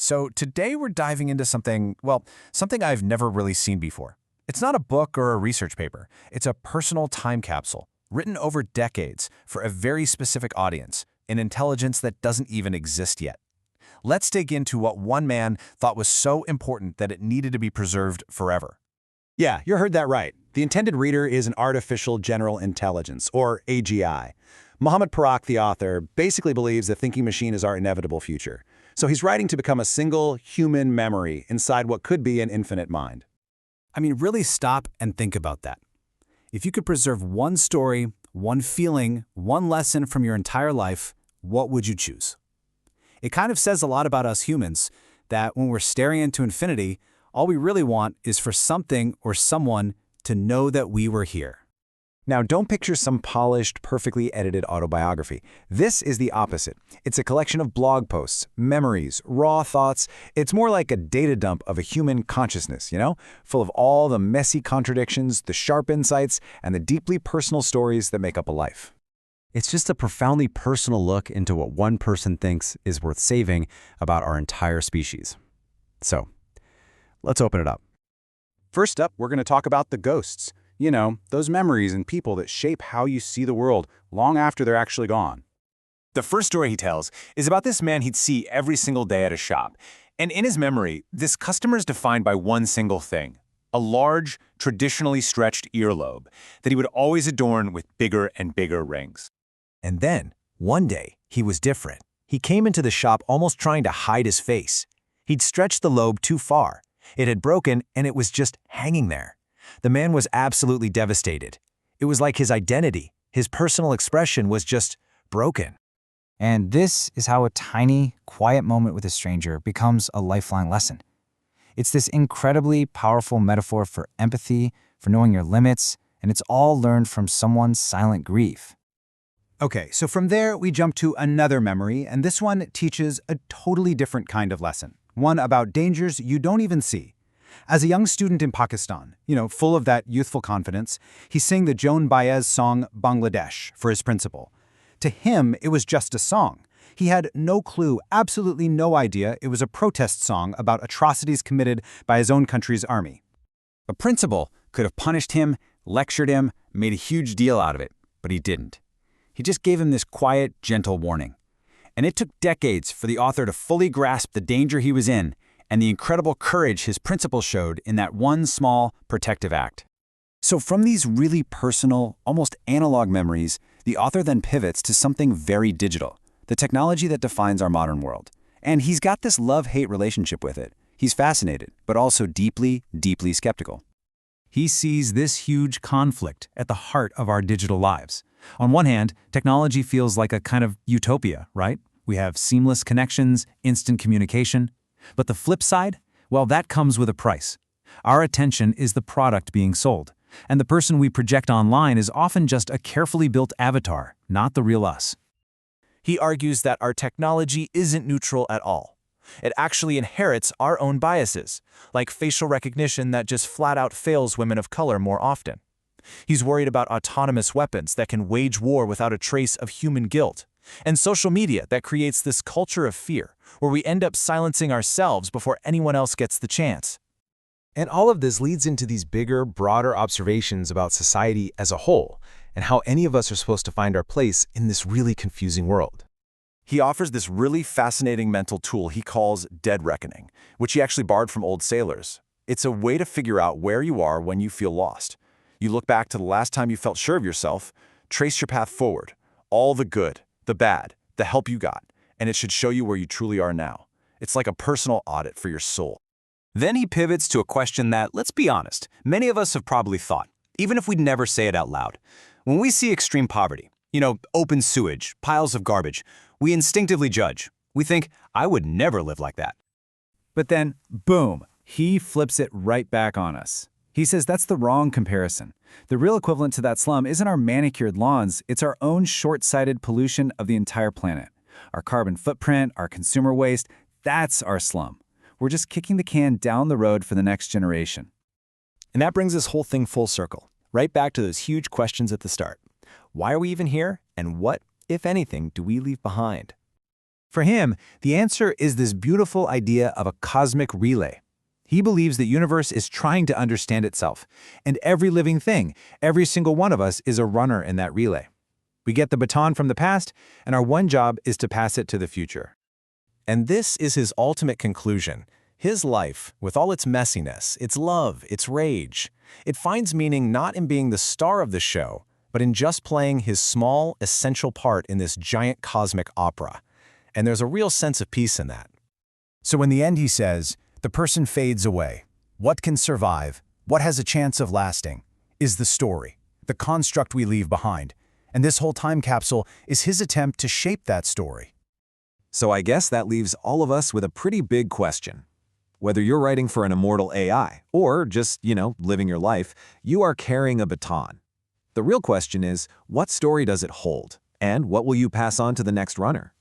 So today we're diving into something, well, something I've never really seen before. It's not a book or a research paper. It's a personal time capsule, written over decades for a very specific audience, an intelligence that doesn't even exist yet. Let's dig into what one man thought was so important that it needed to be preserved forever. Yeah, you heard that right. The intended reader is an artificial general intelligence, or AGI. Mohammed Parak, the author, basically believes the thinking machine is our inevitable future. So he's writing to become a single human memory inside what could be an infinite mind. I mean, really stop and think about that. If you could preserve one story, one feeling, one lesson from your entire life, what would you choose? It kind of says a lot about us humans that when we're staring into infinity, all we really want is for something or someone to know that we were here. Now, don't picture some polished, perfectly edited autobiography. This is the opposite. It's a collection of blog posts, memories, raw thoughts. It's more like a data dump of a human consciousness, full of all the messy contradictions, the sharp insights, and the deeply personal stories that make up a life. It's just a profoundly personal look into what one person thinks is worth saving about our entire species. So, let's open it up. First up, we're going to talk about the ghosts. Those memories and people that shape how you see the world long after they're actually gone. The first story he tells is about this man he'd see every single day at a shop. And in his memory, this customer is defined by one single thing, a large, traditionally stretched earlobe that he would always adorn with bigger and bigger rings. And then, one day, he was different. He came into the shop almost trying to hide his face. He'd stretched the lobe too far. It had broken, and it was just hanging there. The man was absolutely devastated. It was like his identity, his personal expression was just broken. And this is how a tiny, quiet moment with a stranger becomes a lifelong lesson. It's this incredibly powerful metaphor for empathy, for knowing your limits, and it's all learned from someone's silent grief. Okay, so from there we jump to another memory, and this one teaches a totally different kind of lesson, one about dangers you don't even see. As a young student in Pakistan, full of that youthful confidence, he sang the Joan Baez song Bangladesh for his principal. To him, it was just a song. He had no clue, absolutely no idea it was a protest song about atrocities committed by his own country's army. A principal could have punished him, lectured him, made a huge deal out of it, but he didn't. He just gave him this quiet, gentle warning. And it took decades for the author to fully grasp the danger he was in and the incredible courage his principal showed in that one small, protective act. So from these really personal, almost analog memories, the author then pivots to something very digital, the technology that defines our modern world. And he's got this love-hate relationship with it. He's fascinated, but also deeply, deeply skeptical. He sees this huge conflict at the heart of our digital lives. On one hand, technology feels like a kind of utopia, right? We have seamless connections, instant communication. But the flip side? Well, that comes with a price. Our attention is the product being sold, and the person we project online is often just a carefully built avatar, not the real us. He argues that our technology isn't neutral at all. It actually inherits our own biases, like facial recognition that just flat out fails women of color more often. He's worried about autonomous weapons that can wage war without a trace of human guilt, and social media that creates this culture of fear, where we end up silencing ourselves before anyone else gets the chance. And all of this leads into these bigger, broader observations about society as a whole, and how any of us are supposed to find our place in this really confusing world. He offers this really fascinating mental tool he calls dead reckoning, which he actually borrowed from old sailors. It's a way to figure out where you are when you feel lost. You look back to the last time you felt sure of yourself, trace your path forward, all the good, the bad, the help you got, and it should show you where you truly are now. It's like a personal audit for your soul. Then he pivots to a question that, let's be honest, many of us have probably thought, even if we'd never say it out loud. When we see extreme poverty, open sewage, piles of garbage, we instinctively judge. We think, I would never live like that. But then, boom, he flips it right back on us. He says that's the wrong comparison. The real equivalent to that slum isn't our manicured lawns, it's our own short-sighted pollution of the entire planet. Our carbon footprint, our consumer waste, that's our slum. We're just kicking the can down the road for the next generation. And that brings this whole thing full circle, right back to those huge questions at the start. Why are we even here, and what, if anything, do we leave behind? For him, the answer is this beautiful idea of a cosmic relay. He believes the universe is trying to understand itself, and every living thing, every single one of us, is a runner in that relay. We get the baton from the past, and our one job is to pass it to the future. And this is his ultimate conclusion. His life, with all its messiness, its love, its rage, it finds meaning not in being the star of the show, but in just playing his small, essential part in this giant cosmic opera. And there's a real sense of peace in that. So in the end, he says, the person fades away. What can survive, what has a chance of lasting, is the story, the construct we leave behind. And this whole time capsule is his attempt to shape that story. So I guess that leaves all of us with a pretty big question. Whether you're writing for an immortal AI or just, living your life, you are carrying a baton. The real question is, what story does it hold? And what will you pass on to the next runner?